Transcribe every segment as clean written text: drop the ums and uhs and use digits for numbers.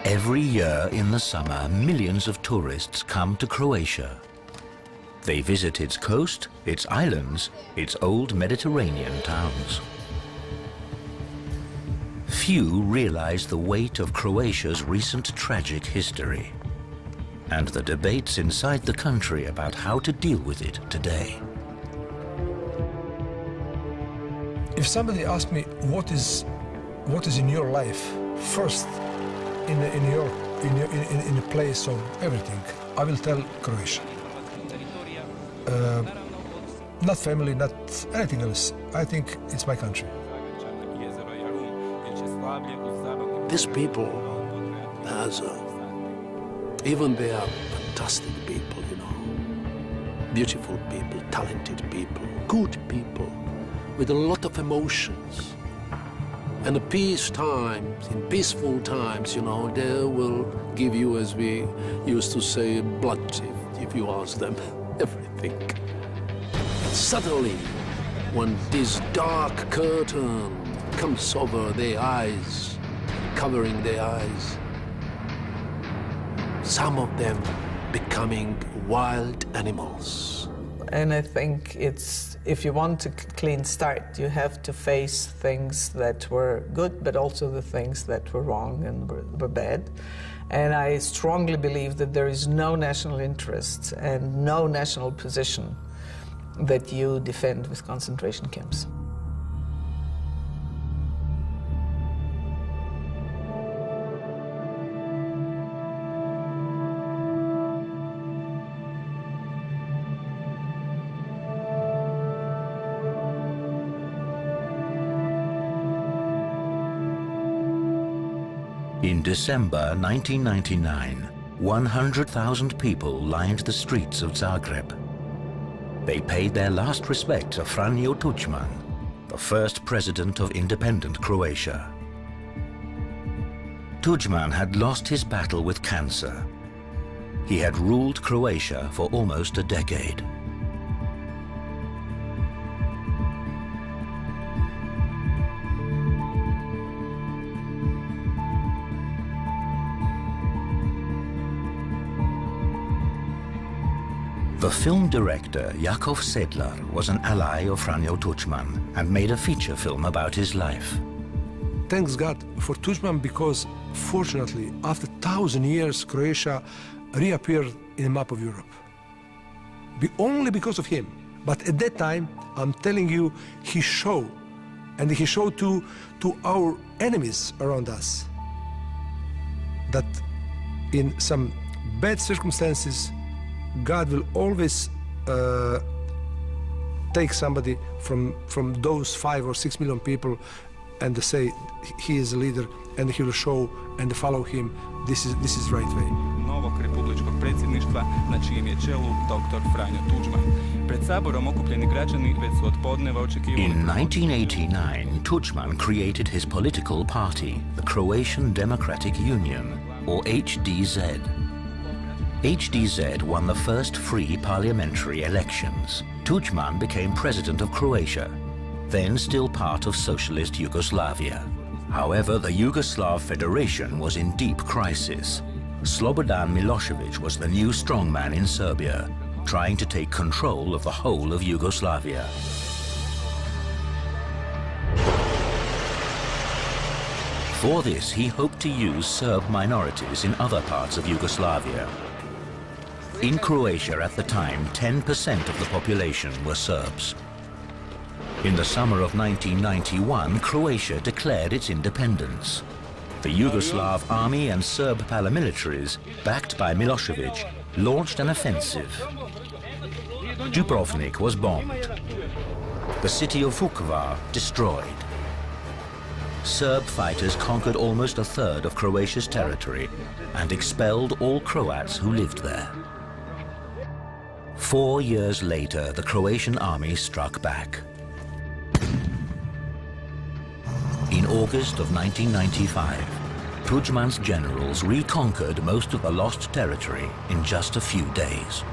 Every year in the summer, millions of tourists come to Croatia. They visit its coast, its islands, its old Mediterranean towns. Few realize the weight of Croatia's recent tragic history and the debates inside the country about how to deal with it today. If somebody asks me what is in your life, first in the place of everything, I will tell Croatia. Not family, not anything else. I think it's my country. These people, even they are fantastic people, you know, beautiful people, talented people, good people, with a lot of emotions. And in peaceful times, you know, they will give you, as we used to say, blood if you ask them, everything. Suddenly, when this dark curtain comes over their eyes, covering their eyes, some of them becoming wild animals. And I think if you want a clean start, you have to face things that were good, but also the things that were wrong and were bad. And I strongly believe that there is no national interest and no national position that you defend with concentration camps. In December 1999, 100,000 people lined the streets of Zagreb. They paid their last respect to Franjo Tuđman, the first president of independent Croatia. Tuđman had lost his battle with cancer. He had ruled Croatia for almost a decade. The film director Jakov Sedlar was an ally of Franjo Tuđman and made a feature film about his life. Thanks God for Tuđman, because fortunately, after 1,000 years, Croatia reappeared in the map of Europe. Only because of him. But at that time, I'm telling you, he showed to our enemies around us that in some bad circumstances, God will always take somebody from those 5 or 6 million people and say he is a leader, and he will show and follow him. This is right way. Novog republičkog predsjedništva na čijem je čelu dr. Franjo Tuđman. Pred saborom okupljeni građani već su od podneva očekivali. In 1989, Tuđman created his political party, the Croatian Democratic Union, or HDZ. HDZ won the first free parliamentary elections. Tuđman became president of Croatia, then still part of socialist Yugoslavia. However, the Yugoslav Federation was in deep crisis. Slobodan Milosevic was the new strongman in Serbia, trying to take control of the whole of Yugoslavia. For this, he hoped to use Serb minorities in other parts of Yugoslavia. In Croatia at the time, 10% of the population were Serbs. In the summer of 1991, Croatia declared its independence. The Yugoslav army and Serb paramilitaries, backed by Milosevic, launched an offensive. Dubrovnik was bombed. The city of Vukovar destroyed. Serb fighters conquered almost a third of Croatia's territory and expelled all Croats who lived there. 4 years later, the Croatian army struck back. In August of 1995, Tuđman's generals reconquered most of the lost territory in just a few days.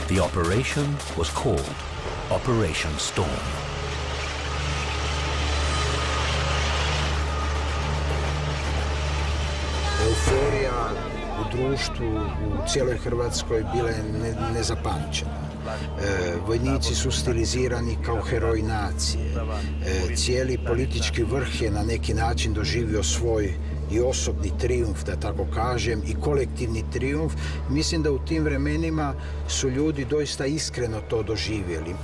The operation was called Operation Storm. u društvu u cijeloj Hrvatskoj bila je nezapamćena. Vojnici su stilizirani kao heroji nacije. Cijeli politički vrh je na neki način doživio svoj i osobni trijumf, da tako kažem, i kolektivni trijumf. Mislim da u tim vremenima su ljudi doista iskreno to doživjeli.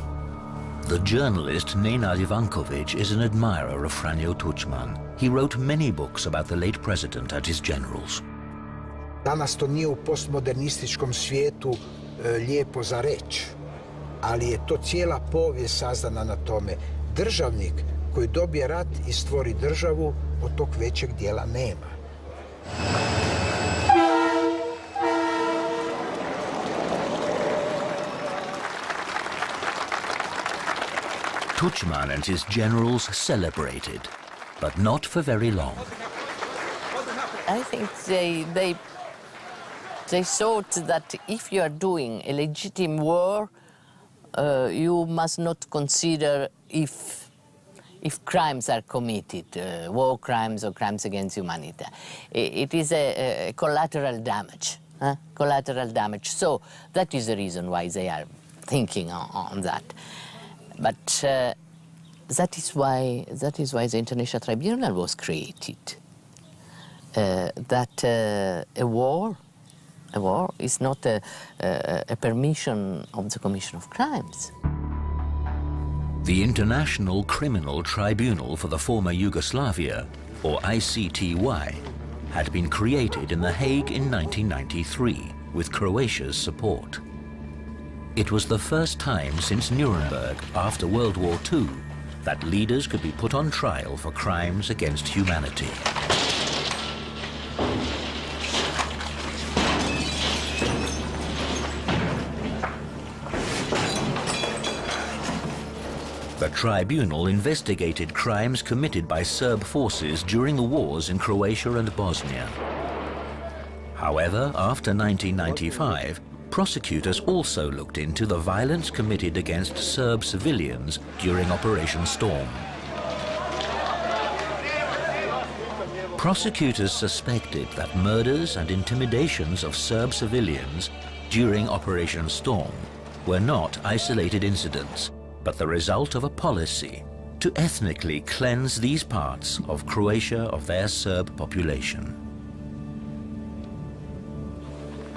The journalist Nenad Ivankovic is an admirer of Franjo Tuđman. He wrote many books about the late president and his generals. Danas to nije u postmodernističkom svijetu lijepo za reći, ali je to cijela povijest sazdana na tome. Državnik koji dobije rat i stvori državu, od tog većeg dijela nema. Tuđman and his generals celebrated, but not for very long. I think they thought that if you are doing a legitimate war, you must not consider if crimes are committed, war crimes or crimes against humanity. It is a collateral damage, collateral damage. So that is the reason why they are thinking on that. But that is why the International Tribunal was created. A war is not a permission of the commission of crimes. The International Criminal Tribunal for the former Yugoslavia, or ICTY, had been created in The Hague in 1993 with Croatia's support. It was the first time since Nuremberg after World War II that leaders could be put on trial for crimes against humanity. The tribunal investigated crimes committed by Serb forces during the wars in Croatia and Bosnia. However, after 1995, prosecutors also looked into the violence committed against Serb civilians during Operation Storm. Prosecutors suspected that murders and intimidations of Serb civilians during Operation Storm were not isolated incidents, but the result of a policy to ethnically cleanse these parts of Croatia of their Serb population.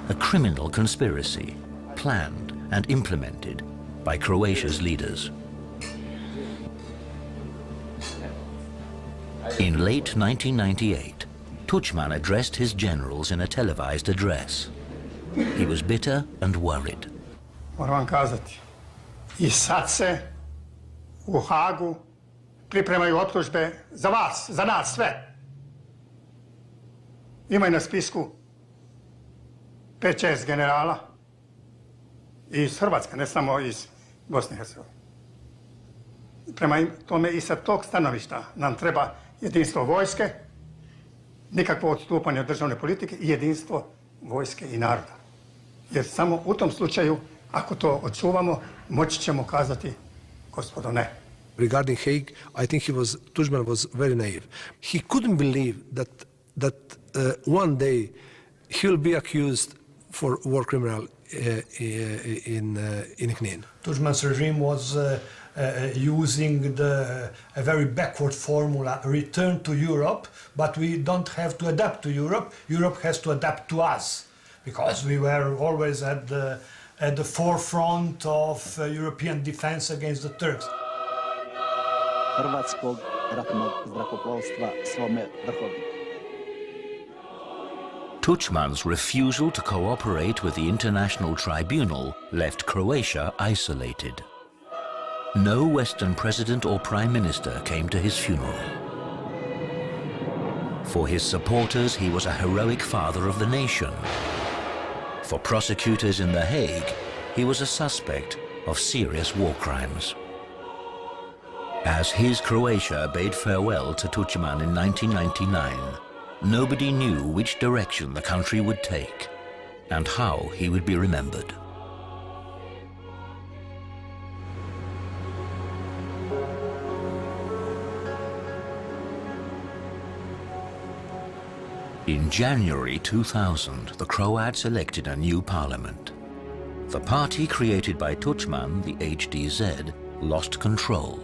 A criminal conspiracy planned and implemented by Croatia's leaders. In late 1998, Tuđman addressed his generals in a televised address. He was bitter and worried. Moram vam kazati, i sad se u Hagu pripremaju optužbe za vas, za nas sve. Imaju na spisku 5-6 generala iz Hrvatske, ne samo iz Bosne i Hercegovine. Prema tome i sa tog stanovišta nam treba jedinstvo vojske, nikakvo odstupanje od državne politike i jedinstvo vojske i naroda. Jer samo u tom slučaju, ako to očuvamo, moći ćemo kazati, gospodo, ne. Regarding Hague, I think Tuđman was very naive. He couldn't believe that one day he will be accused for war criminal in Knin. Tuđman's regime was using a very backward formula, return to Europe, but we don't have to adapt to Europe. Europe has to adapt to us, because we were always at the forefront of European defense against the Turks. Hrvatskog ratnog zrakoplovstva svome vrhovniku. Tuđman's refusal to cooperate with the International Tribunal left Croatia isolated. No Western president or prime minister came to his funeral. For his supporters, he was a heroic father of the nation. For prosecutors in The Hague, he was a suspect of serious war crimes. As his Croatia bade farewell to Tuđman in 1999, nobody knew which direction the country would take and how he would be remembered. In January 2000, the Croats elected a new parliament. The party created by Tuđman, the HDZ, lost control.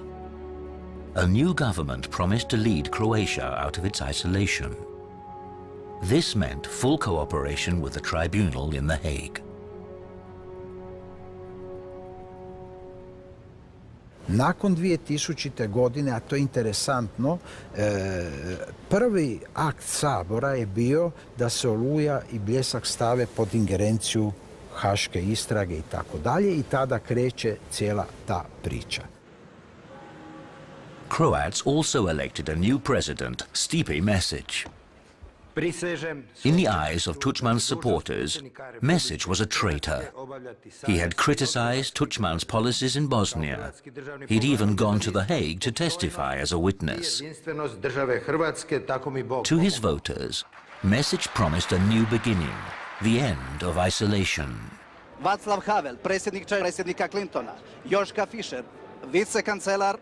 A new government promised to lead Croatia out of its isolation. This meant full cooperation with the Tribunal in The Hague. Nakon 2000. godine, a to je interesantno, prvi akt Sabora je bio da se Oluja i Bljesak stave pod ingerenciju haške istrage i tako dalje, i tada kreće cijela ta priča. Croats also elected a new president, Stipe Mesić. In the eyes of Tuđman's supporters, Mesić was a traitor. He had criticized Tuđman's policies in Bosnia. He'd even gone to The Hague to testify as a witness. To his voters, Mesić promised a new beginning, the end of isolation. Václav Havel, predsjednika Clintona, Joška Fischer, vicekancelar.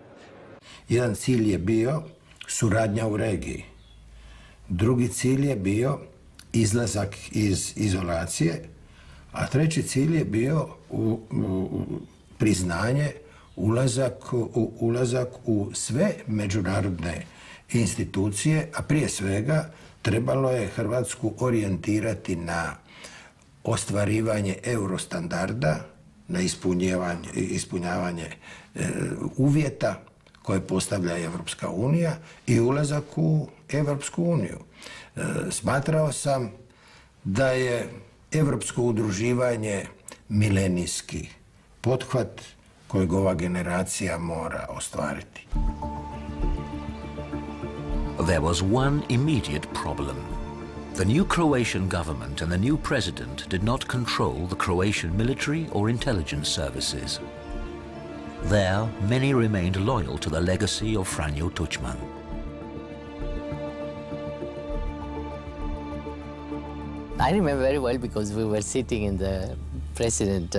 Jedan cilj je bio suradnja u regiji. Drugi cilj je bio izlazak iz izolacije, a treći cilj je bio priznanje, ulazak u sve međunarodne institucije, a prije svega trebalo je Hrvatsku orijentirati na ostvarivanje eurostandarda, na ispunjavanje uvjeta koje postavlja Evropska unija i ulazak u Evropsku uniju. Smatrao sam da je evropsko udruživanje milenijski pothvat kojeg ova generacija mora ostvariti. There was one immediate problem. The new Croatian government and the new president did not control the Croatian military or intelligence services. There, many remained loyal to the legacy of Franjo Tuđman. I remember very well because we were sitting in the president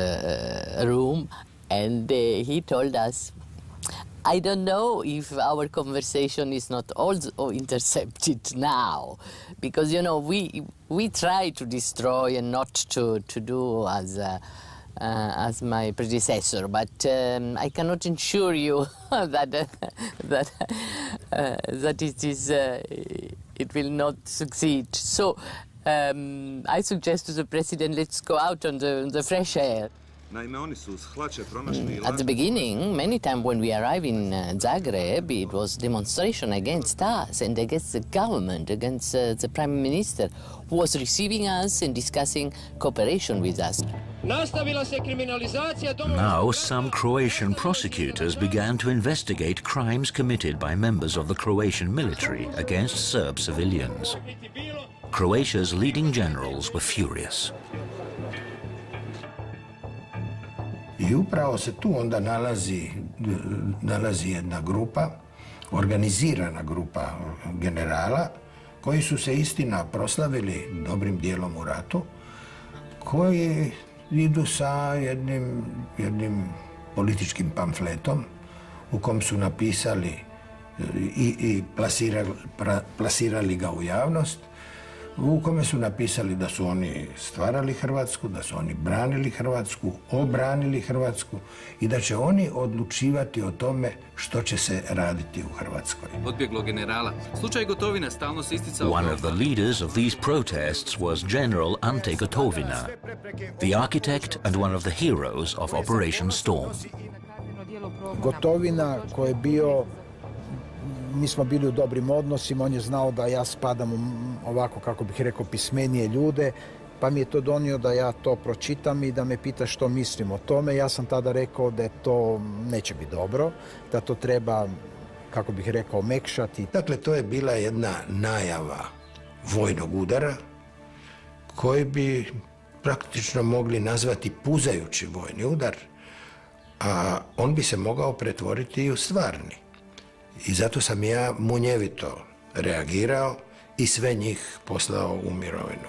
room and he told us, I don't know if our conversation is not also intercepted now, because, you know, we try to destroy and not to do as my predecessor, but I cannot assure you that it will not succeed. So I suggest to the president, let's go out on the fresh air. At the beginning, many times when we arrived in Zagreb, it was demonstration against us and against the government, against the prime minister, who was receiving us and discussing cooperation with us. Now, some Croatian prosecutors began to investigate crimes committed by members of the Croatian military against Serb civilians. Croatia's leading generals were furious. I upravo se tu onda nalazi jedna grupa, organizirana grupa generala, koji su se istina proslavili dobrim dijelom u ratu, koji idu sa jednim političkim pamfletom u kom su napisali i plasirali ga u javnost, u kome su napisali da su oni stvarali Hrvatsku, da su oni branili Hrvatsku, obranili Hrvatsku i da će oni odlučivati o tome što će se raditi u Hrvatskoj. Odbjeglog generala. Slučaj Gotovina stalno se isticao. One of the leaders of these protests was General Ante Gotovina, the architect and one of the heroes of Operation Storm. Gotovina koji je bio, mi smo bili u dobrim odnosima, on je znao da ja spadam u ovako, kako bih rekao, pismenije ljude, pa mi je to donio da ja to pročitam i da me pita što mislim o tome. Ja sam tada rekao da to neće biti dobro, da to treba, kako bih rekao, mekšati. Dakle, to je bila jedna najava vojnog udara koji bi praktično mogli nazvati puzajući vojni udar, a on bi se mogao pretvoriti i u stvarni. I zato sam ja munjevito reagirao i sve njih poslao u mirovinu.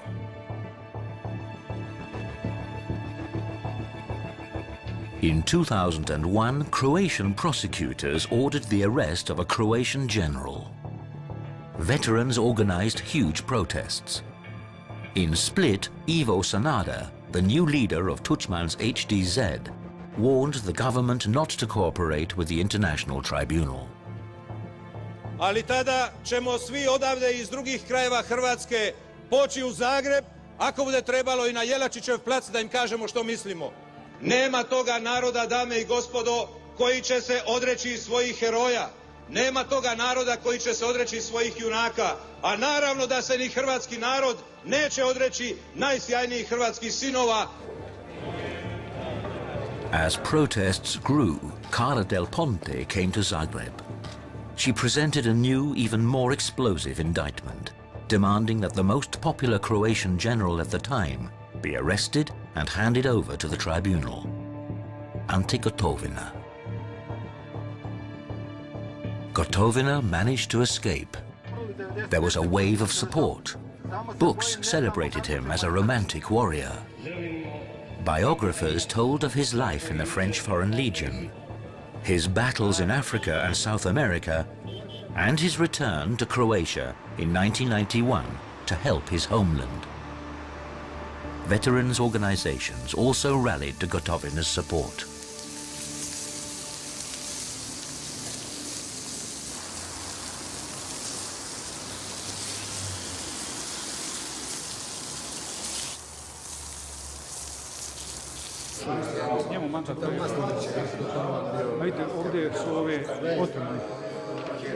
In 2001, Croatian prosecutors ordered the arrest of a Croatian general. veterans organized huge protests. In Split, Ivo Sanader, the new leader of Tuđman's HDZ, warned the government not to cooperate with the International Tribunal. Ali tada ćemo svi odavde iz drugih krajeva Hrvatske poći u Zagreb, ako bude trebalo i na Jelačićev plac da im kažemo što mislimo. Nema toga naroda, dame i gospodo, koji će se odreći svojih heroja. Nema toga naroda koji će se odreći svojih junaka. A naravno da se ni hrvatski narod neće odreći najsjajnijih hrvatskih sinova. As protests grew, Carla Del Ponte came to Zagreb. She presented a new, even more explosive indictment, demanding that the most popular Croatian general at the time be arrested and handed over to the tribunal. Ante Gotovina. Gotovina managed to escape. There was a wave of support. Books celebrated him as a romantic warrior. Biographers told of his life in the French Foreign Legion, his battles in Africa and South America, and his return to Croatia in 1991 to help his homeland. Veterans organizations also rallied to Gotovina's support.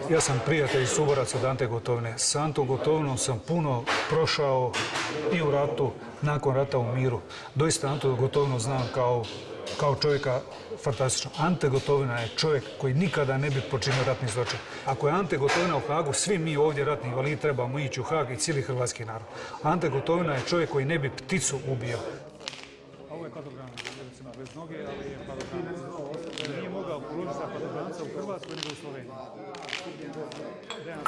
Ja sam prijatelj i suborac od Ante Gotovine. S Antom Gotovinom sam puno prošao i u ratu, nakon rata u miru. Doista Antu Gotovinu znam kao čovjeka fantastično. Ante Gotovina je čovjek koji nikada ne bi počinio ratni zločin. Ako je Ante Gotovina u Hagu, svi mi ovdje ratni invalidi trebamo ići u Hag i cijeli hrvatski narod. Ante Gotovina je čovjek koji ne bi pticu ubio. Ovo je padogram, recimo, bez noge, ali je padogram. Nije mogao položiti za padogramca u Hrvatskoj nego u Sloveniji.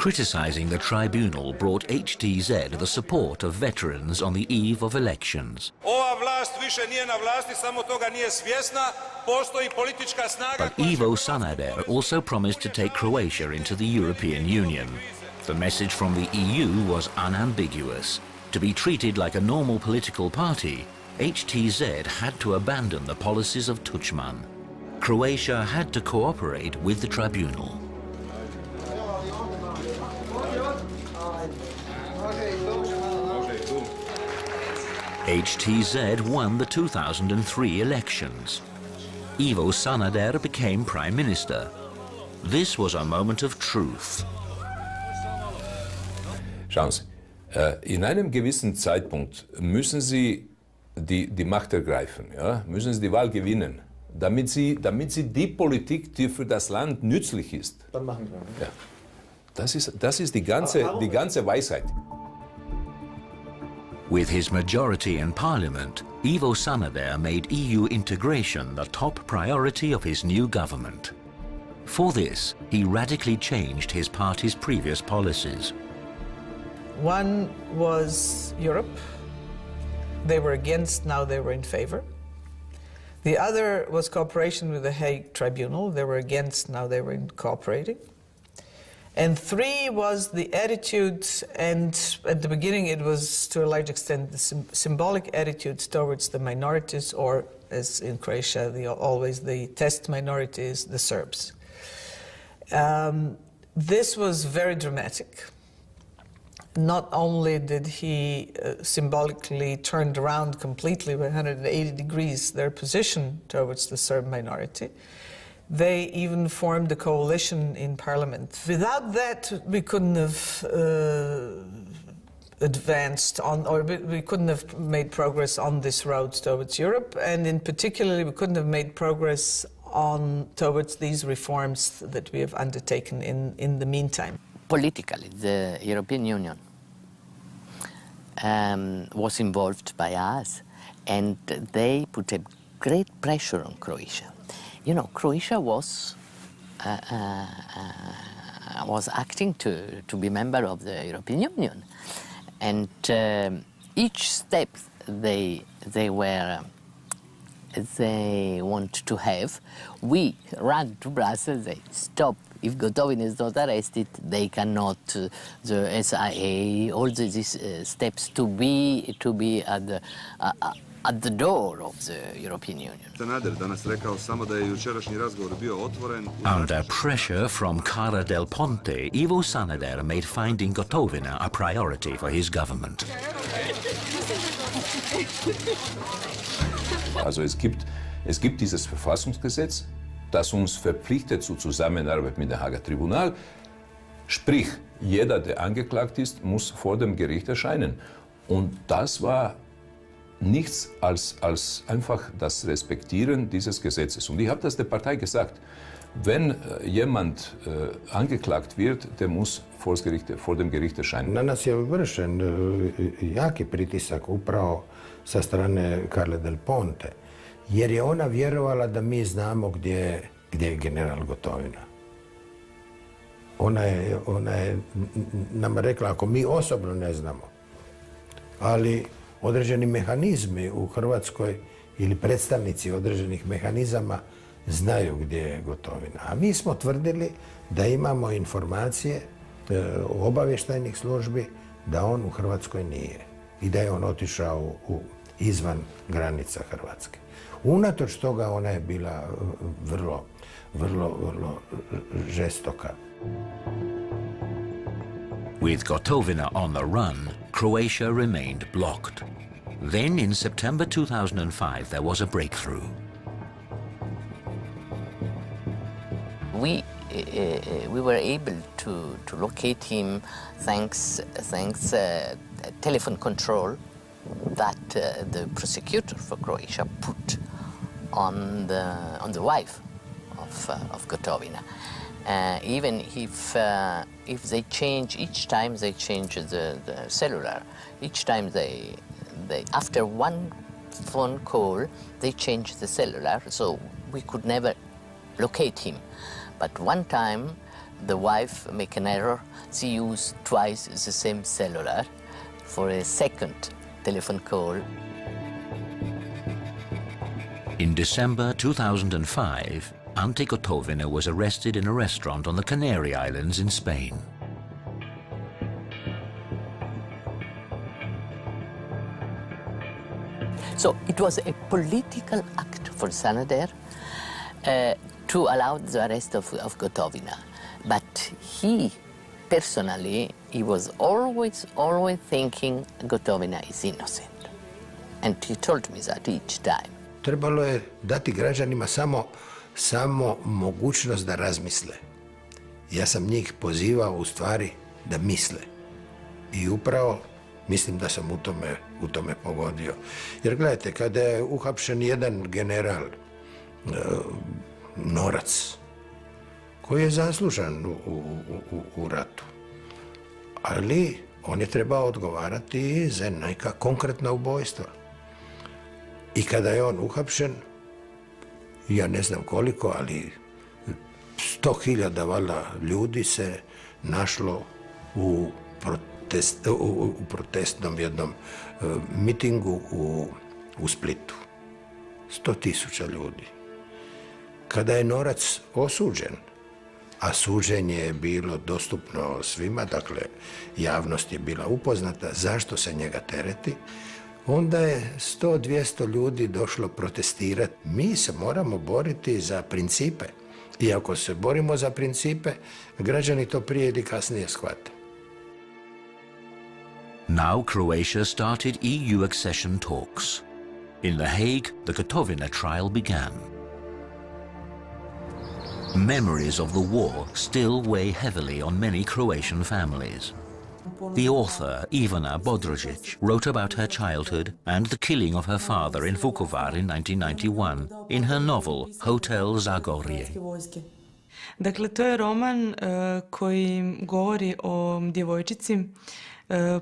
Criticizing the tribunal brought HDZ the support of veterans on the eve of elections. Ova vlast više nije na vlasti, samo toga nije svjesna. Postoji politička snaga. But Ivo Sanader also promised to take Croatia into the European Union. The message from the EU was unambiguous. To be treated like a normal political party, HDZ had to abandon the policies of Tuđman. Croatia had to cooperate with the tribunal. HDZ won the 2003 elections. Ivo Sanader became prime minister. This was a moment of truth. Schauen Sie, in einem gewissen Zeitpunkt müssen Sie die Macht ergreifen, ja? Müssen Sie die Wahl gewinnen, damit Sie die Politik, die für das Land nützlich ist. Dann machen wir. Ja. Das ist die ganze Weisheit. With his majority in parliament, Ivo Sanader made EU integration the top priority of his new government. For this, he radically changed his party's previous policies. One was Europe. They were against, now they were in favor. The other was cooperation with the Hague Tribunal. They were against, now they were cooperating. And three was the attitude, and at the beginning it was to a large extent the symbolic attitudes towards the minorities, or as in Croatia, always the test minorities, the Serbs. This was very dramatic. Not only did he symbolically turned around completely 180 degrees their position towards the Serb minority, they even formed a coalition in parliament. Without that, we couldn't have advanced on, or we couldn't have made progress on this road towards Europe, and in particular, we couldn't have made progress towards these reforms that we have undertaken in the meantime. Politically, the European Union was involved by us, and they put a great pressure on Croatia. You know, Croatia was acting to be member of the European Union, and each step they want to have, we ran to Brussels. They stop if Gotovina is not arrested, they cannot, the SIA, all these steps to be at the door of the European Union. Under pressure from Cara del Ponte, Ivo Sanader made finding Gotovina a priority for his government. Also es gibt dieses Verfassungsgesetz, das uns verpflichtet zur Zusammenarbeit mit dem Haager Tribunal. Sprich, jeder, der angeklagt ist, muss vor dem Gericht erscheinen. Und das war nichts als einfach das Respektieren dieses Gesetzes. Und ich habe das der Partei gesagt, wenn jemand angeklagt wird, der muss vor dem Gericht erscheinen. Na nas je vršen jaki pritisak upravo sa strane Carle del Ponte, jer je ona vjerovala da mi znamo gdje je general Gotovina. Ona je nam rekla, ako mi osobno ne znamo, ali određeni mehanizmi u Hrvatskoj ili predstavnici određenih mehanizama znaju gdje je Gotovina. A mi smo tvrdili da imamo informacije obavještajnih službi da on u Hrvatskoj nije i da je on otišao izvan granica Hrvatske. Unatoč toga ona je bila vrlo žestoka. With Gotovina on the run, Croatia remained blocked. Then in September 2005 there was a breakthrough. We were able to locate him thanks telephone control that the prosecutor for Croatia put on the wife of Gotovina. Even if they change, each time they change the cellular, each time they after one phone call they change the cellular, so we could never locate him. But one time the wife make an error. She used twice the same cellular for a second telephone call. In December 2005, Ante Gotovina was arrested in a restaurant on the Canary Islands in Spain. So it was a political act for Sanader to allow the arrest of Gotovina. But he, personally, he was always thinking Gotovina is innocent. And he told me that each time. Trebalo je dati građanima samo mogućnost da razmisle. Ja sam njih pozivao u stvari da misle. I upravo mislim da sam u tome pogodio. Jer gledajte, kada je uhapšen jedan general, Norac, koji je zaslužan u ratu, ali on je trebao odgovarati za neka konkretna ubojstva. I kada je on uhapšen, ja ne znam koliko, ali 100.000 valjda ljudi se našlo u protestnom jednom mitingu u Splitu. 100.000 ljudi. Kada je Norac osuđen, a suđenje je bilo dostupno svima, dakle javnost je bila upoznata zašto se njega tereti, onda je 100-200 ljudi došlo protestirati. Mi se moramo boriti za principe. I ako se borimo za principe, građani to prije ili kasnije shvate. Now Croatia started EU accession talks. In The Hague, the Gotovina trial began. Memories of the war still weigh heavily on many Croatian families. The author, Ivana Bodrožić, wrote about her childhood and the killing of her father in Vukovar in 1991 in her novel Hotel Zagorje. Dakle, to je roman koji govori o djevojčici.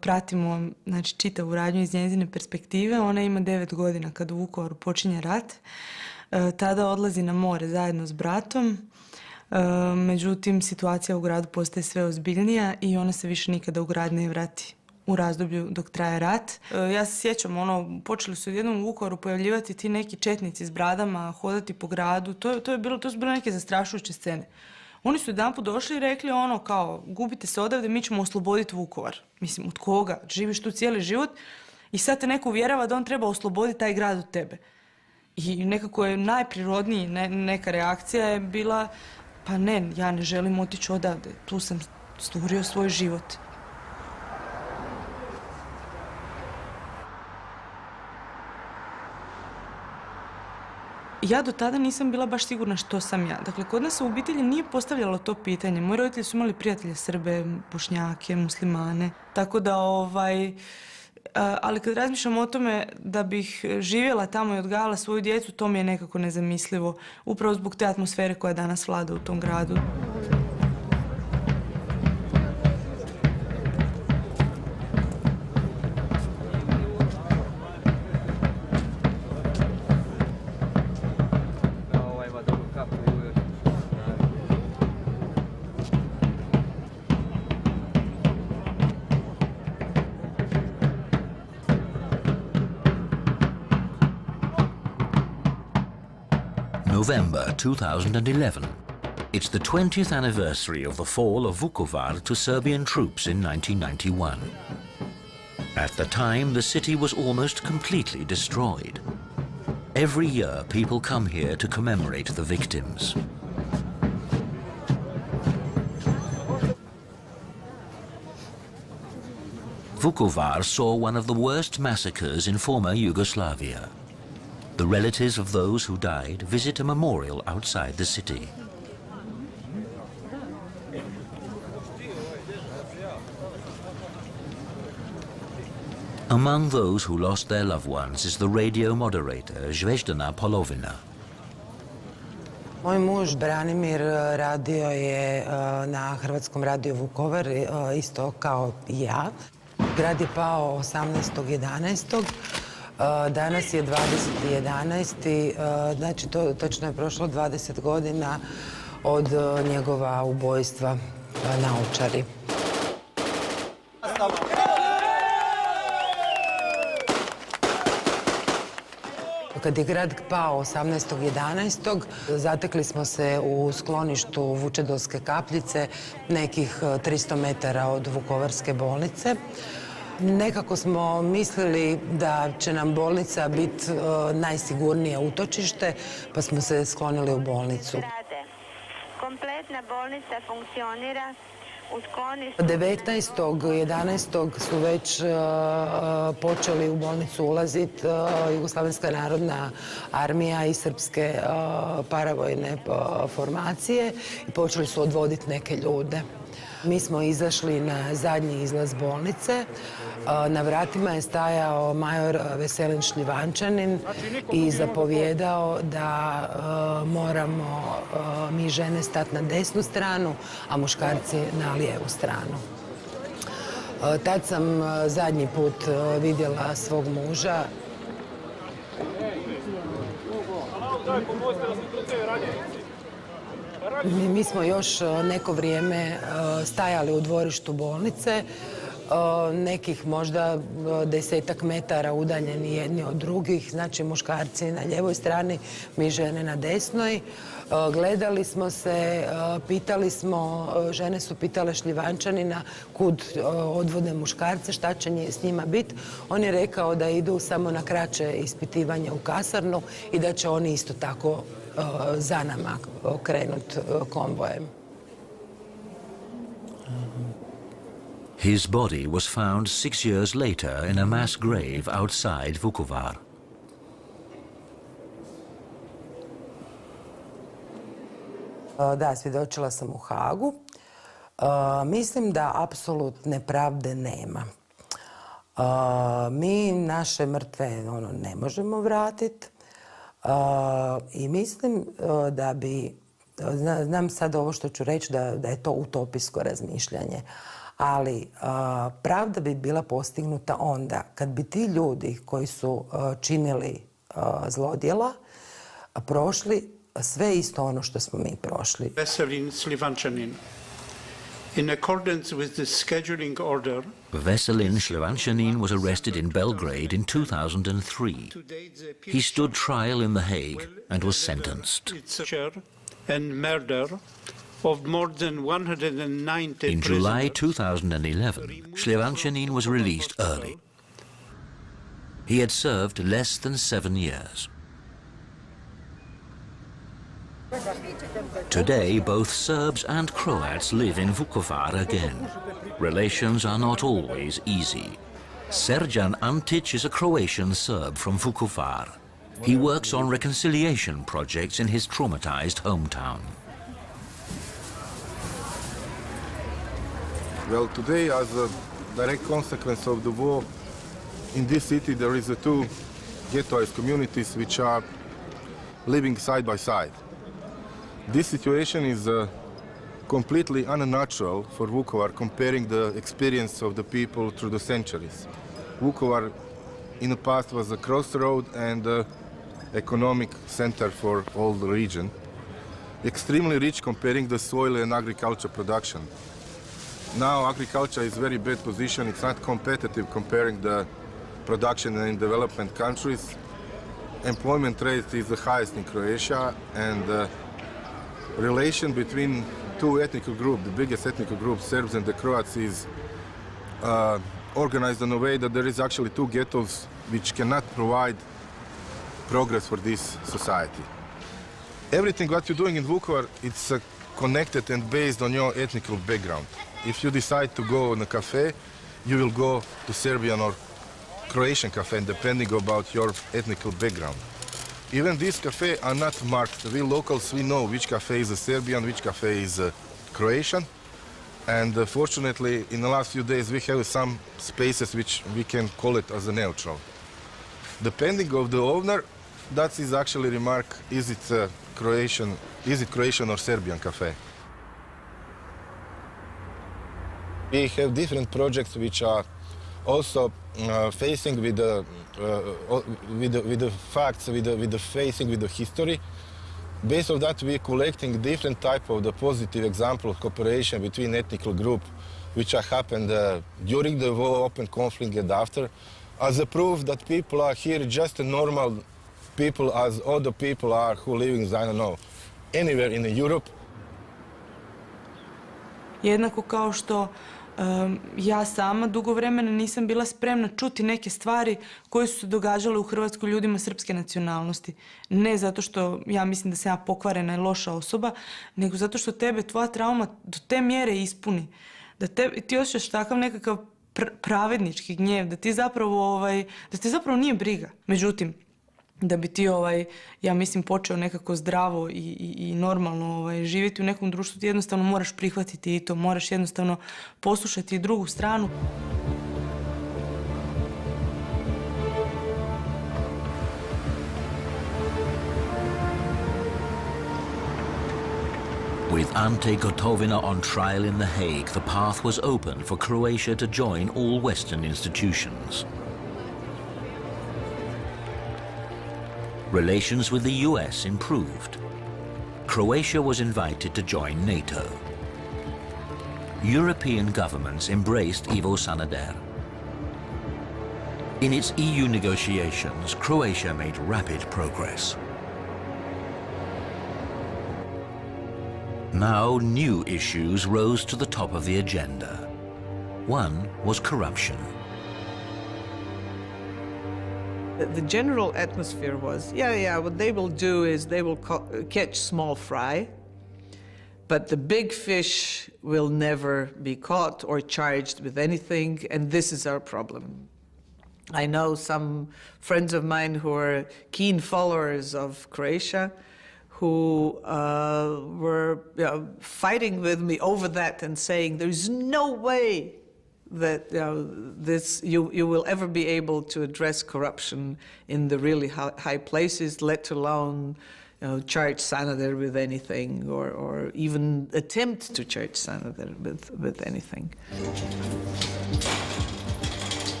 Pratimo, znači, čitavu radnju iz njezine perspektive. Ona ima 9 godina kad u Vukovaru počinje rat. Tada odlazi na more zajedno s bratom. Međutim, situacija u gradu postaje sve ozbiljnija i ona se više nikada u grad ne vrati u razdoblju dok traje rat. Ja se sjećam, počeli su jednom u Vukovaru pojavljivati ti neki četnici s bradama, hodati po gradu. To su bile neke zastrašujuće scene. Oni su jedanput došli i rekli ono kao, gubite se odavde, mi ćemo osloboditi Vukovar. Mislim, od koga? Živiš tu cijeli život i sad te neko uvjerava da on treba osloboditi taj grad od tebe. I nekako je najprirodniji, neka reakcija je bila, pa ne, ja ne želim otići odavde, tu sam stvorio svoj život. Ja do tada nisam bila baš sigurna što sam ja. Dakle, kod nas u obitelji nije postavljalo to pitanje. Moji roditelji su imali prijatelje Srbe, Bošnjake, muslimane. Tako da, ali kad razmišljam o tome da bih živjela tamo i odgajala svoju djecu, to mi je nekako nezamislivo. Upravo zbog te atmosfere koja danas vlada u tom gradu. November 2011. It's the 20th anniversary of the fall of Vukovar to Serbian troops in 1991. At the time, the city was almost completely destroyed. Every year, people come here to commemorate the victims. Vukovar saw one of the worst massacres in former Yugoslavia. The relatives of those who died visit a memorial outside the city. Among those who lost their loved ones is the radio moderator Zvezdana Polovina. Moj muž Branimir radio je na Hrvatskom radiju Vukovar, isto kao i ja. Grad je pao 18.11. Danas je 20.11. Znači točno je prošlo 20 godina od njegova ubojstva na Ovčari. Kad je grad pao 18.11. zatekli smo se u skloništu Vučedolske kapljice, nekih 300 metara od Vukovarske bolnice. Nekako smo mislili da će nam bolnica biti najsigurnije utočište, pa smo se sklonili u bolnicu. Kompletna bolnica funkcionira. 19.11. su već počeli u bolnicu ulaziti Jugoslavenska narodna armija i srpske paravojne formacije i počeli su odvoditi neke ljude. Mi smo izašli na zadnji izlaz bolnice. Na vratima je stajao major Veselin Šljivančanin i zapovjedao da moramo mi žene stati na desnu stranu, a muškarci na lijevu stranu. Tad sam zadnji put vidjela svog muža. Mi smo još neko vrijeme stajali u dvorištu bolnice, nekih možda 10-ak metara udaljeni jedni od drugih, znači muškarci na lijevoj strani, mi žene na desnoj. Gledali smo se, pitali smo, žene su pitale Šljivančanina kud odvode muškarce, šta će s njima biti. On je rekao da idu samo na kraće ispitivanje u kasarnu i da će oni isto tako za nama krenut konvojem. His body was found 6 years later in a mass grave outside Vukovar. Da, svjedočila sam u Hagu. Mislim da apsolutne pravde nema. Mi naše mrtve ne možemo vratiti. I mislim da bi, znam sad ovo što ću reći, da je to utopijsko razmišljanje, ali pravda bi bila postignuta onda kad bi ti ljudi koji su činili zlodjela prošli sve isto ono što smo mi prošli. Veselin Šljivančanin. In accordance with the scheduling order, Veselin Šljivančanin was arrested in Belgrade in 2003. He stood trial in The Hague and was sentenced. and murder of more than 190 In July 2011, Šljevančanin was released early. He had served less than 7 years. Today, both Serbs and Croats live in Vukovar again. Relations are not always easy. Srđan Antić is a Croatian Serb from Vukovar. He works on reconciliation projects in his traumatized hometown. Well, today, as a direct consequence of the war, in this city there is two ghettoized communities which are living side by side. This situation is completely unnatural for Vukovar, comparing the experience of the people through the centuries. Vukovar in the past was a crossroad and economic center for all the region. Extremely rich comparing the soil and agriculture production. Now agriculture is very bad position. It's not competitive comparing the production in development countries. Employment rate is the highest in Croatia, and relation between two ethnic groups, the biggest ethnic group, Serbs and the Croats, is organized in a way that there is actually two ghettos which cannot provide progress for this society. Everything what you're doing in Vukovar, it's connected and based on your ethnic background. If you decide to go in a cafe, you will go to Serbian or Croatian cafe, depending about your ethnic background. Even these cafes are not marked. We locals, we know which cafe is a Serbian, which cafe is a Croatian. And fortunately, in the last few days, we have some spaces which we can call it as a neutral. Depending of the owner, that is actually remark, is it Croatian or Serbian cafe? We have different projects which are also facing with the facts, with the facing with the history. Based on that, we are collecting different type of the positive example of cooperation between ethnic groups, which happened during the war, open conflict, and after, as a proof that people are here just normal people as other people are who live in, I don't know, anywhere in Europe. Jednako kao što ja sama dugo vremena nisam bila spremna čuti neke stvari koje su se događale u Hrvatskoj ljudima srpske nacionalnosti. Ne zato što ja mislim da sam ja pokvarena i loša osoba, nego zato što tebe tvoja trauma do te mjere ispuni. Da ti osjećaš takav nekakav pravednički gnjev, da ti zapravo nije briga. Međutim, da bi ti, ja mislim, počeo nekako zdravo i normalno živjeti u nekom društvu, ti jednostavno moraš prihvatiti i to, moraš jednostavno poslušati i drugu stranu. With Ante Gotovina on trial in The Hague, the path was open for Croatia to join all Western institutions. Relations with the US improved. Croatia was invited to join NATO. European governments embraced Ivo Sanader. In its EU negotiations, Croatia made rapid progress. Now new issues rose to the top of the agenda. One was corruption. The general atmosphere was, what they will do is they will catch small fry, but the big fish will never be caught or charged with anything, and this is our problem. I know some friends of mine who are keen followers of Croatia who were fighting with me over that and saying there's no way that you will ever be able to address corruption in the really high places, let alone charge Sanader with anything, or even attempt to charge Sanader with anything.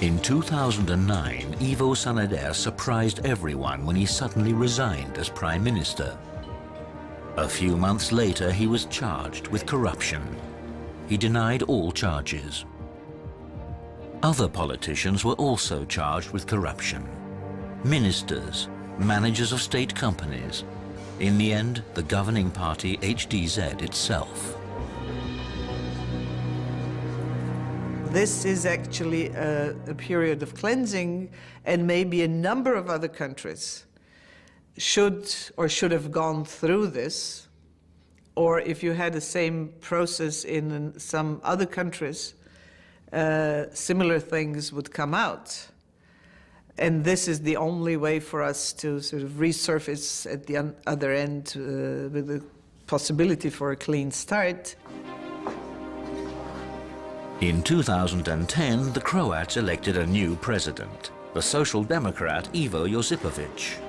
In 2009, Ivo Sanader surprised everyone when he suddenly resigned as Prime Minister. A few months later, he was charged with corruption. He denied all charges. Other politicians were also charged with corruption. Ministers, managers of state companies, In the end, the governing party HDZ itself. This is actually a period of cleansing, and maybe a number of other countries should have gone through this, or if you had the same process in some other countries, similar things would come out. And this is the only way for us to sort of resurface at the other end with the possibility for a clean start. In 2010, the Croats elected a new president, the Social Democrat Ivo Josipovic.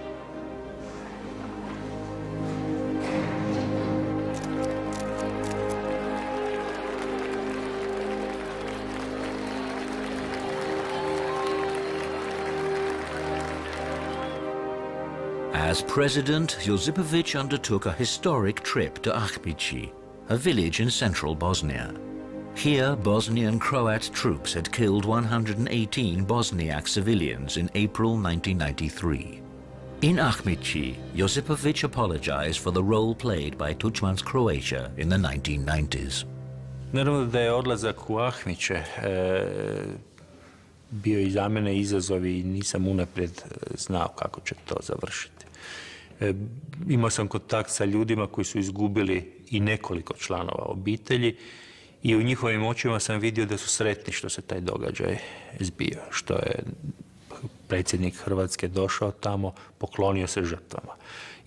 As president, Josipovic undertook a historic trip to Ahmići, a village in central Bosnia. Here, Bosnian Croat troops had killed 118 Bosniak civilians in April 1993. In Ahmići, Josipovic apologized for the role played by Tuđman's Croatia in the 1990s. Naravno da je odlazak u Ahmiće bio i za mene izazov i nisam unaprijed znao kako će to završiti. Imao sam kontakt sa ljudima koji su izgubili i nekoliko članova obitelji i u njihovim očima sam vidio da su sretni što se taj događaj zbio, što je predsjednik Hrvatske došao tamo, poklonio se žrtvama.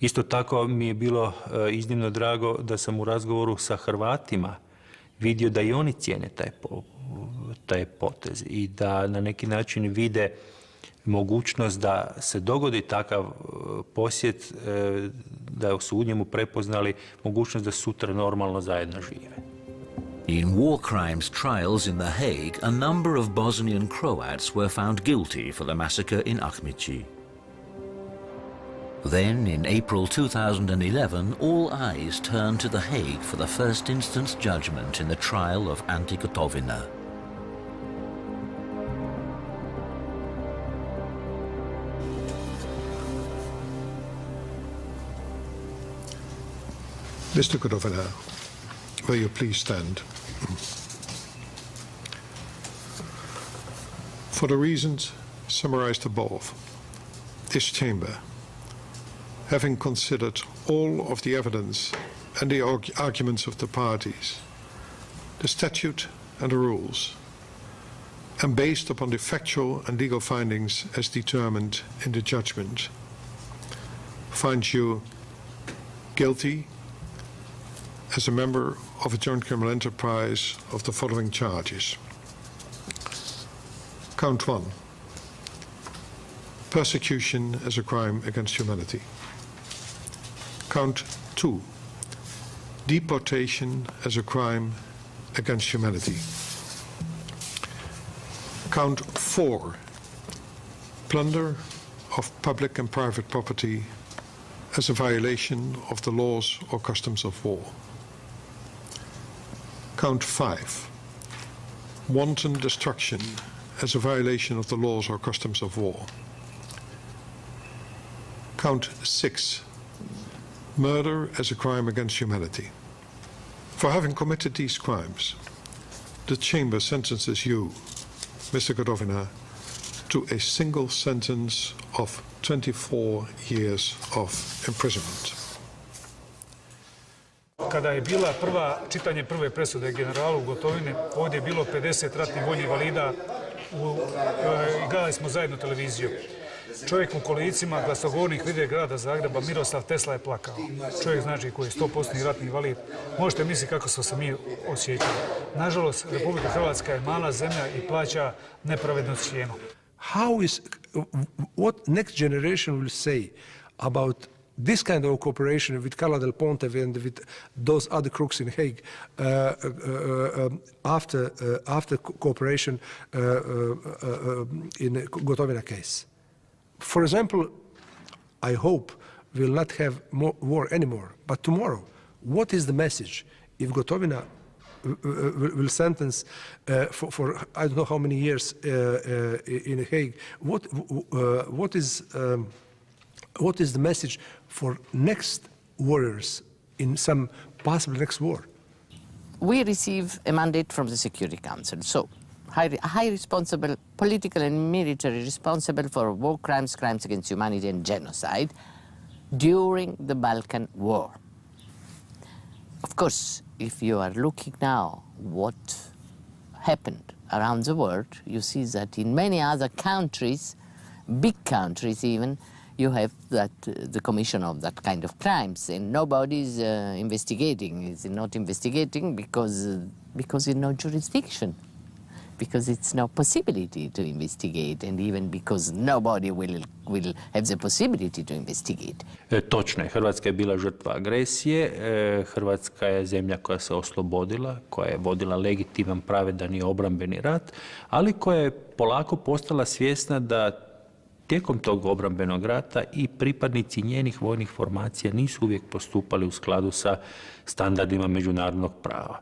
Isto tako mi je bilo iznimno drago da sam u razgovoru sa Hrvatima vidio da i oni cijene taj potez i da na neki način vide mogućnost da se dogodi takav posjet, da su u njemu prepoznali mogućnost da sutra normalno zajedno žive. In war crimes trials in The Hague, a number of Bosnian Croats were found guilty for the massacre in Ahmići. Then, in April 2011, all eyes turned to The Hague for the first instance judgment in the trial of Ante Gotovina. Mr. Gotovina, will you please stand? For the reasons summarized above, this chamber, having considered all of the evidence and the arguments of the parties, the statute and the rules, and based upon the factual and legal findings as determined in the judgment, finds you guilty as a member of a joint criminal enterprise of the following charges. Count 1, persecution as a crime against humanity. Count 2, deportation as a crime against humanity. Count 4, plunder of public and private property as a violation of the laws or customs of war. Count 5, wanton destruction as a violation of the laws or customs of war. Count 6, murder as a crime against humanity. For having committed these crimes, the chamber sentences you, Mr. Gotovina, to a single sentence of 24 years of imprisonment. Kada je bila čitanje prve presude generalu Gotovini, ovdje je bilo 50 ratnih vojnih invalida i gledali smo zajedno televiziju. Čovjek u kolicima, glasnogovornik Vide grada Zagreba, Miroslav Tesla je plakao. Čovjek znači koji je 100% ratni invalid. Možete misliti kako smo se mi osjećali. Nažalost, Republika Hrvatska je mala zemlja i plaća nepravednu cijenu. What next generation will say about this kind of cooperation with Carla Del Ponte and with those other crooks in Hague after cooperation in the Gotovina case? For example, I hope we'll not have war anymore, but tomorrow, what is the message if Gotovina will sentence for I don't know how many years in Hague? What is the message for next warriors in some possible next war. We receive a mandate from the Security Council, so high responsible, political and military responsible for war crimes, crimes against humanity and genocide during the Balkan War. Of course, if you are looking now what happened around the world, you see that in many other countries, big countries even, you have that the commission of that kind of crimes, and nobody's investigating. It's not investigating because it's no jurisdiction, because it's no possibility to investigate, and even because nobody will have the possibility to investigate. Točno je, Hrvatska je bila žrtva agresije, Hrvatska je zemlja koja se oslobodila, koja je vodila legitiman, pravedan i obrambeni rat, ali koja je polako postala svjesna da tijekom tog obrambenog rata i pripadnici njenih vojnih formacija nisu uvijek postupali u skladu sa standardima međunarodnog prava.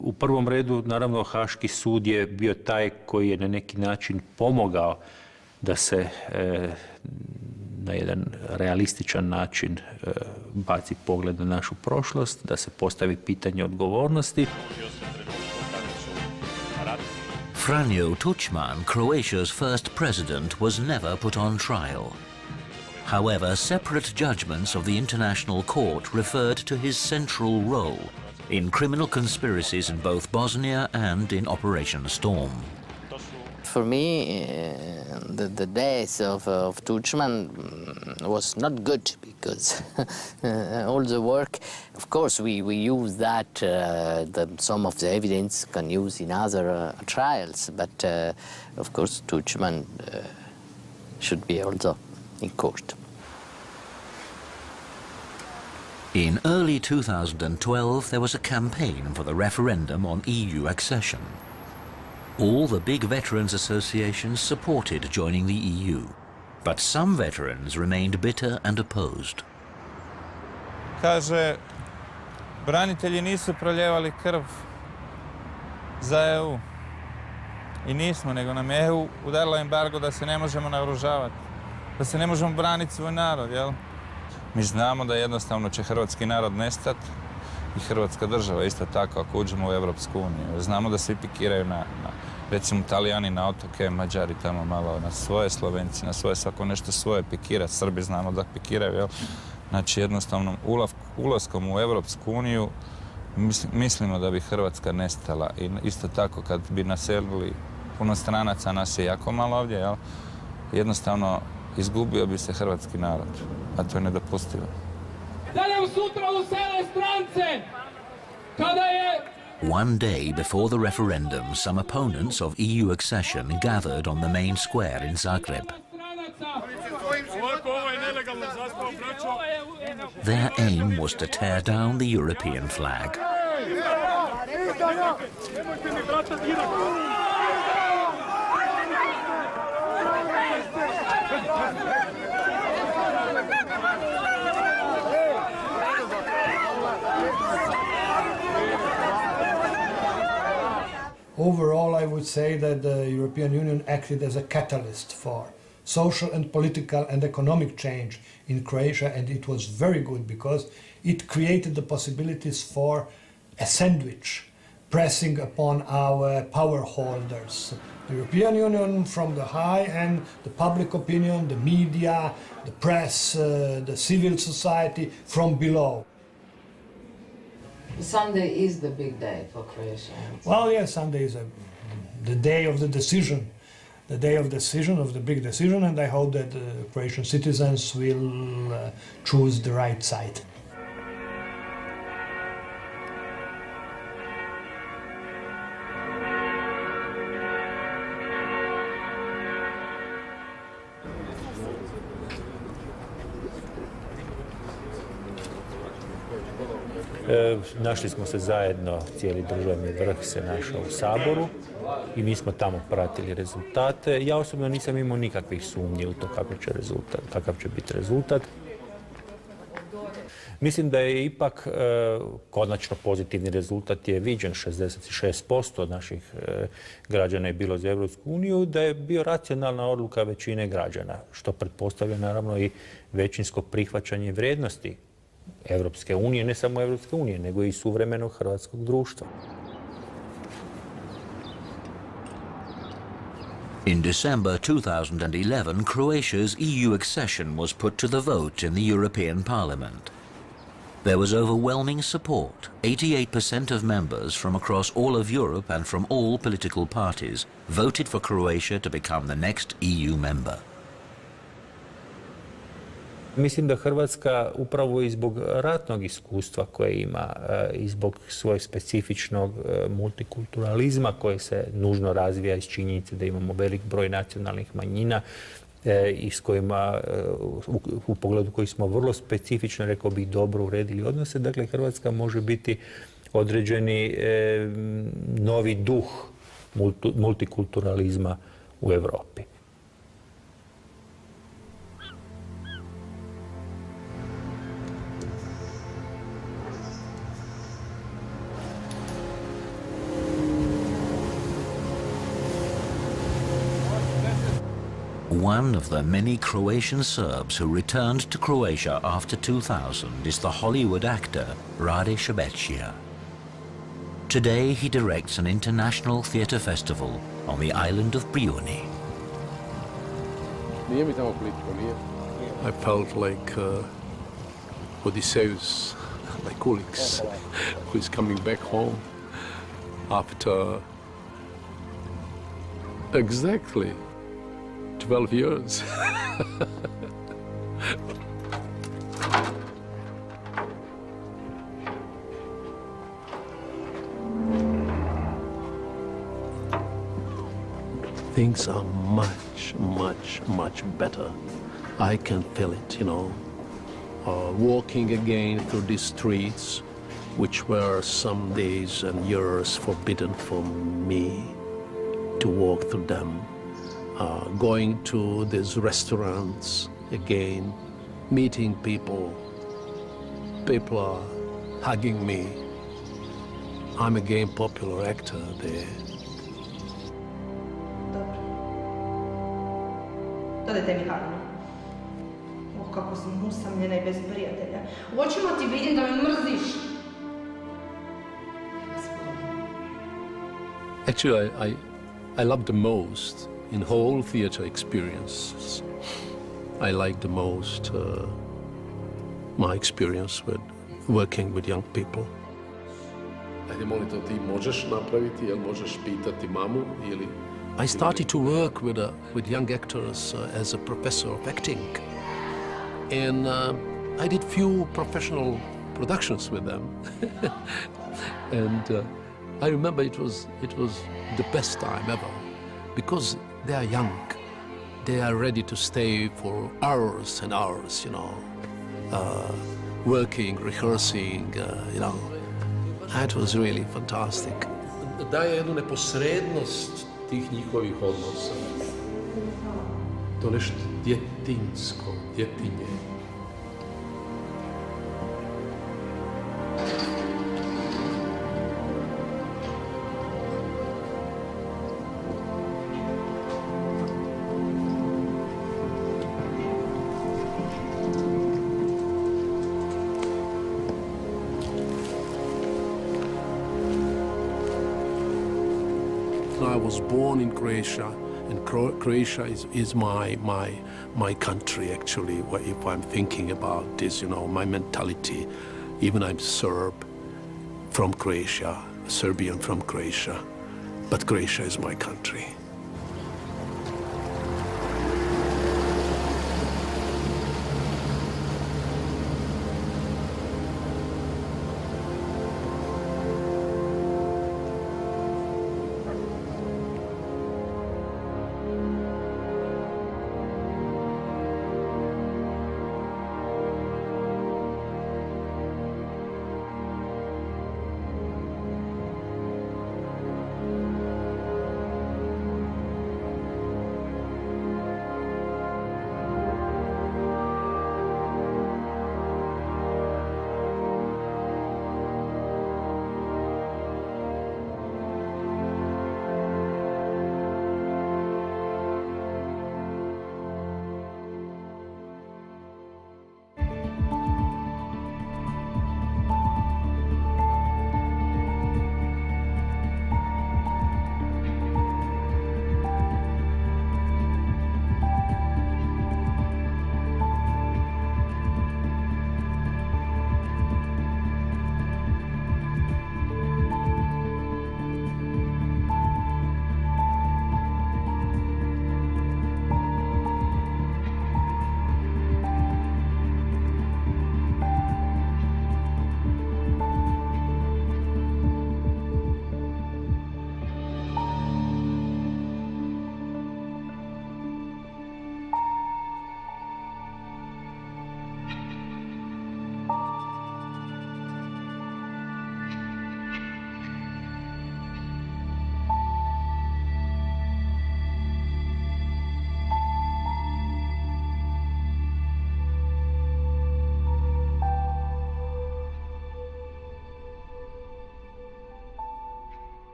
U prvom redu, naravno, Haški sud je bio taj koji je na neki način pomogao da se na jedan realističan način baci pogled na našu prošlost, da se postavi pitanje odgovornosti. Franjo Tuđman, Croatia's first president, was never put on trial. However, separate judgments of the International Court referred to his central role in criminal conspiracies in both Bosnia and in Operation Storm. For me, the days of Tuđman was not good because all the work, of course, we use that, some of the evidence can use in other trials, but of course Tuđman should be also in court. In early 2012, there was a campaign for the referendum on EU accession. All the big veterans associations supported joining the EU, but some veterans remained bitter and opposed. Kaže, branitelji nisu proljevali krv za EU. I nismo, nego nam je EU udarila embargo da se ne možemo naoružavati, da se ne možemo braniti svoj narod, jel? Mi znamo da jednostavno će hrvatski narod nestati i hrvatska država isto tako ako uđemo u Europsku uniju. Znamo da svi pikiraju na recimo Italijani na otoke, Mađari tamo malo na svoje, Slovenci na svoje, svako nešto svoje pikira, Srbi znamo da pikiraju, jel? Znači jednostavno ulaskom u Europsku uniju mislimo da bi Hrvatska nestala i isto tako kad bi naselili puno stranaca, nas je jako malo ovdje, jel? Jednostavno izgubio bi se hrvatski narod, a to je nedopustivo. One day before the referendum, some opponents of EU accession gathered on the main square in Zagreb. Their aim was to tear down the European flag. Overall, I would say that the European Union acted as a catalyst for social and political and economic change in Croatia, and it was very good because it created the possibilities for a sandwich, pressing upon our power holders. The European Union from the high and the public opinion, the media, the press, the civil society from below. Sunday is the big day for Croatia. Well, yes, Sunday is the day of the decision, the day of decision, of the big decision, and I hope that Croatian citizens will choose the right side. Našli smo se zajedno, cijeli državni vrh se našao u Saboru i mi smo tamo pratili rezultate. Ja osobno nisam imao nikakvih sumnji u to kakav će biti rezultat. Mislim da je ipak konačno pozitivni rezultat je viđen. 66% od naših građana je bilo za Europsku uniju, da je bio racionalna odluka većine građana, što pretpostavlja naravno i većinsko prihvaćanje vrijednosti Europske unije, ne samo Europske unije, nego i suvremenog hrvatskog društva. In December 2011, Croatia's EU accession was put to the vote in the European Parliament. There was overwhelming support. 88% of members from across all of Europe and from all political parties voted for Croatia to become the next EU member. Mislim da Hrvatska upravo i zbog ratnog iskustva koje ima i zbog svojeg specifičnog multikulturalizma koje se nužno razvija iz činjenice da imamo velik broj nacionalnih manjina i s kojima, u pogledu kojih smo vrlo specifično, rekao bih, dobro uredili odnose. Dakle, Hrvatska može biti određeni novi duh multikulturalizma u Europi. One of the many Croatian Serbs who returned to Croatia after 2000 is the Hollywood actor Rade Šebećija. Today he directs an international theatre festival on the island of Brijuni. I felt like Odysseus, like Ulix, who is coming back home after exactly 12 years. Things are much, much, much better. I can feel it, you know. Walking again through these streets, which were some days and years forbidden for me to walk through them. Going to these restaurants again, meeting people. People are hugging me. I'm again popular actor there. Dodajte mi haljinu. O, kako sam usamljena i bez prijatelja. U očima ti vidim da me mrziš. Actually, I love the most in whole theater experiences. I like the most my experience with working with young people. Ajde, molim te, ti možeš napraviti, jel možeš pitati mamu ili... I started to work with young actors as a professor of acting. And I did few professional productions with them. And I remember it was the best time ever, because they are young. They are ready to stay for hours and hours, you know, working, rehearsing, you know. That was really fantastic. Daje jednu neposrednost tih njihovih odnosa. To nešto djetinjsko, djetinje. I was born in Croatia, and Croatia is my country, actually. If I'm thinking about this, you know, my mentality, even I'm Serb from Croatia, Serbian from Croatia, but Croatia is my country.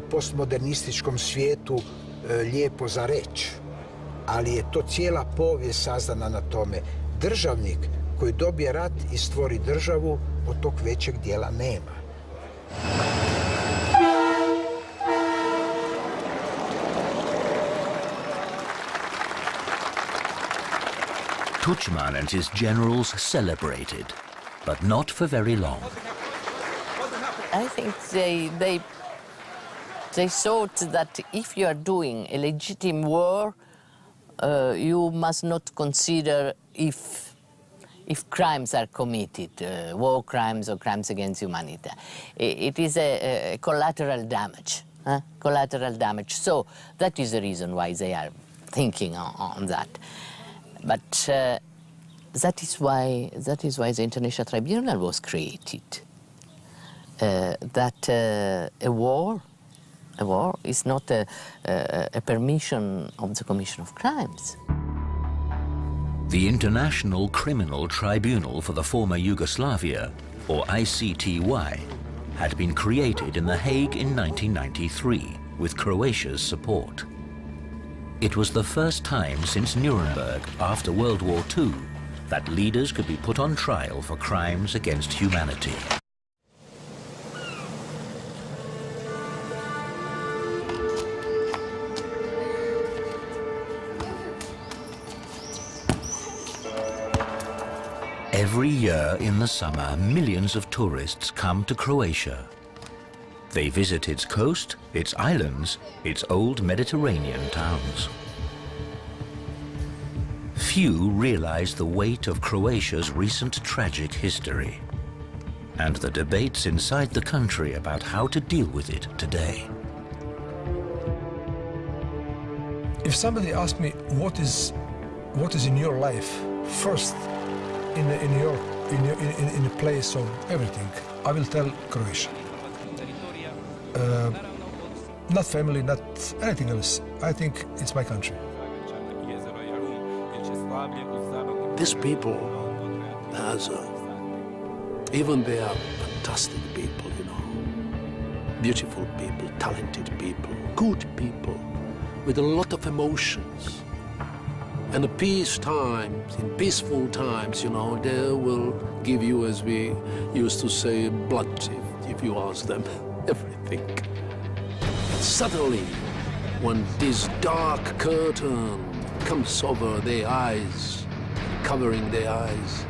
U postmodernističkom svijetu lijepo za reći, ali je to cijela povijest sazdana na tome. Državnik koji dobije rat i stvori državu, od tog većeg dijela nema. Tuđman and his generals celebrated, but not for very long. I think they thought that if you are doing a legitimate war, you must not consider if crimes are committed, war crimes or crimes against humanity. It is a collateral damage, collateral damage. So that is the reason why they are thinking on that. But that is why the International Tribunal was created. That a war is not a permission of the commission of crimes. The International Criminal Tribunal for the former Yugoslavia, or ICTY, had been created in The Hague in 1993 with Croatia's support. It was the first time since Nuremberg after World War II that leaders could be put on trial for crimes against humanity. Every year in the summer, millions of tourists come to Croatia. They visit its coast, its islands, its old Mediterranean towns. Few realize the weight of Croatia's recent tragic history and the debates inside the country about how to deal with it today. If somebody asks me what is in your life, first in a place of everything, I will tell Croatia. Not family, not anything else. I think it's my country. These people, even they are fantastic people, you know, beautiful people, talented people, good people, with a lot of emotions. And in peaceful times, you know, they will give you, as we used to say, blood if you ask them, everything. Suddenly, when this dark curtain comes over their eyes, covering their eyes,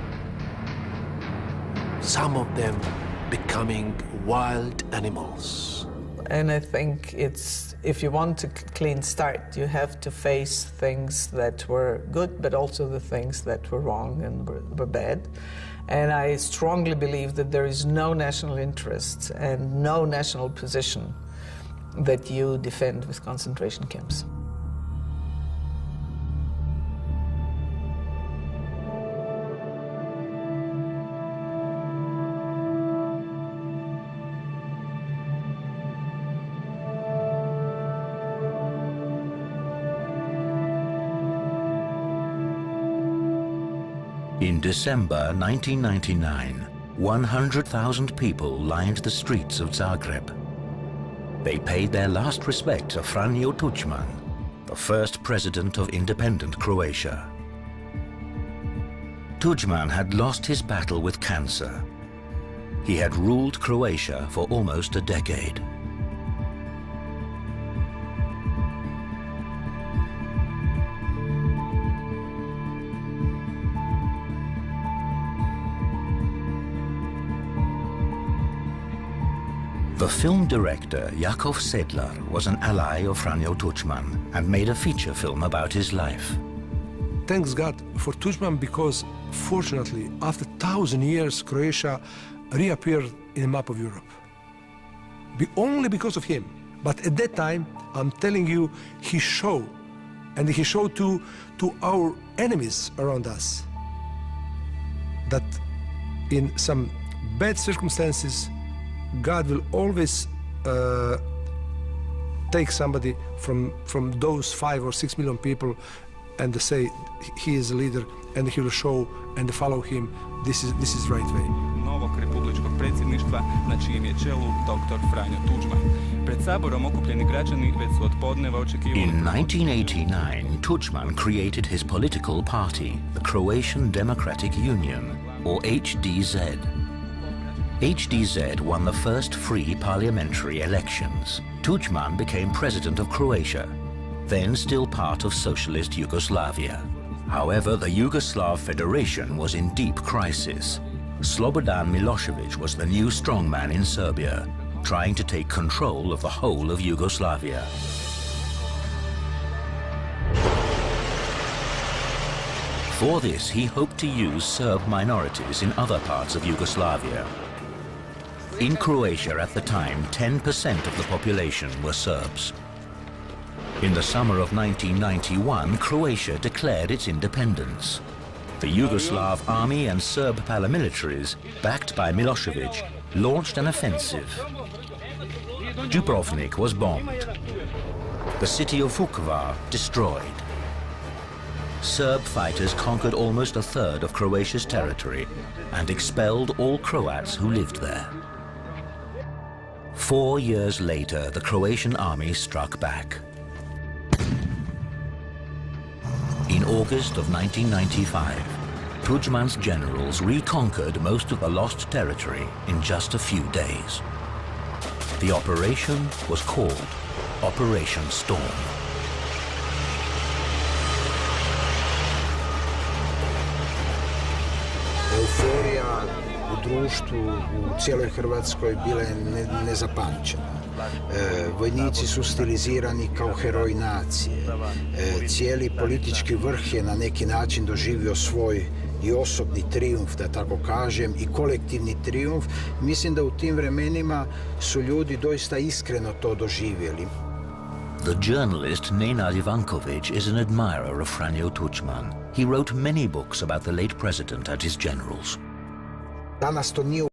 some of them becoming wild animals. And I think if you want a clean start, you have to face things that were good, but also the things that were wrong and were bad. And I strongly believe that there is no national interest and no national position that you defend with concentration camps. In December 1999, 100,000 people lined the streets of Zagreb. They paid their last respect to Franjo Tuđman, the first president of independent Croatia. Tuđman had lost his battle with cancer. He had ruled Croatia for almost a decade. The film director Jakov Sedlar was an ally of Franjo Tuđman and made a feature film about his life. Thanks God for Tuđman, because fortunately, after 1,000 years, Croatia reappeared in the map of Europe. Only because of him. But at that time, I'm telling you, he showed to our enemies around us that in some bad circumstances, God will always take somebody from those 5 or 6 million people and say he is a leader, and he will show and follow him. This is the right way. katoličkog predsjedništva na čijem je čelu dr. Franjo Tuđman. Pred Saborom okupljeni građani već su od podneva očekivali... In 1989, Tuđman created his political party, the Croatian Democratic Union, or HDZ. HDZ won the first free parliamentary elections. Tuđman became president of Croatia, then still part of socialist Yugoslavia. However, the Yugoslav Federation was in deep crisis. Slobodan Milosevic was the new strongman in Serbia, trying to take control of the whole of Yugoslavia. For this, he hoped to use Serb minorities in other parts of Yugoslavia. In Croatia at the time, 10% of the population were Serbs. In the summer of 1991, Croatia declared its independence. The Yugoslav army and Serb paramilitaries, backed by Milosevic, launched an offensive. Dubrovnik was bombed. The city of Vukovar destroyed. Serb fighters conquered almost a third of Croatia's territory and expelled all Croats who lived there. 4 years later, the Croatian army struck back. In August of 1995, Tuđman's generals reconquered most of the lost territory in just a few days. The operation was called Operation Storm. Euforija u društvu, u cijeloj Hrvatskoj bila je nezapamćena. Vojnici su stilizirani kao heroji nacije. Cijeli politički vrh je na neki način doživio svoj i osobni trijumf, da tako kažem, i kolektivni trijumf. Mislim da u tim vremenima su ljudi doista iskreno to doživjeli. The journalist Nenad Ivankovic is an admirer of Franjo Tuđman. He wrote many books about the late president and his generals. Danas to nije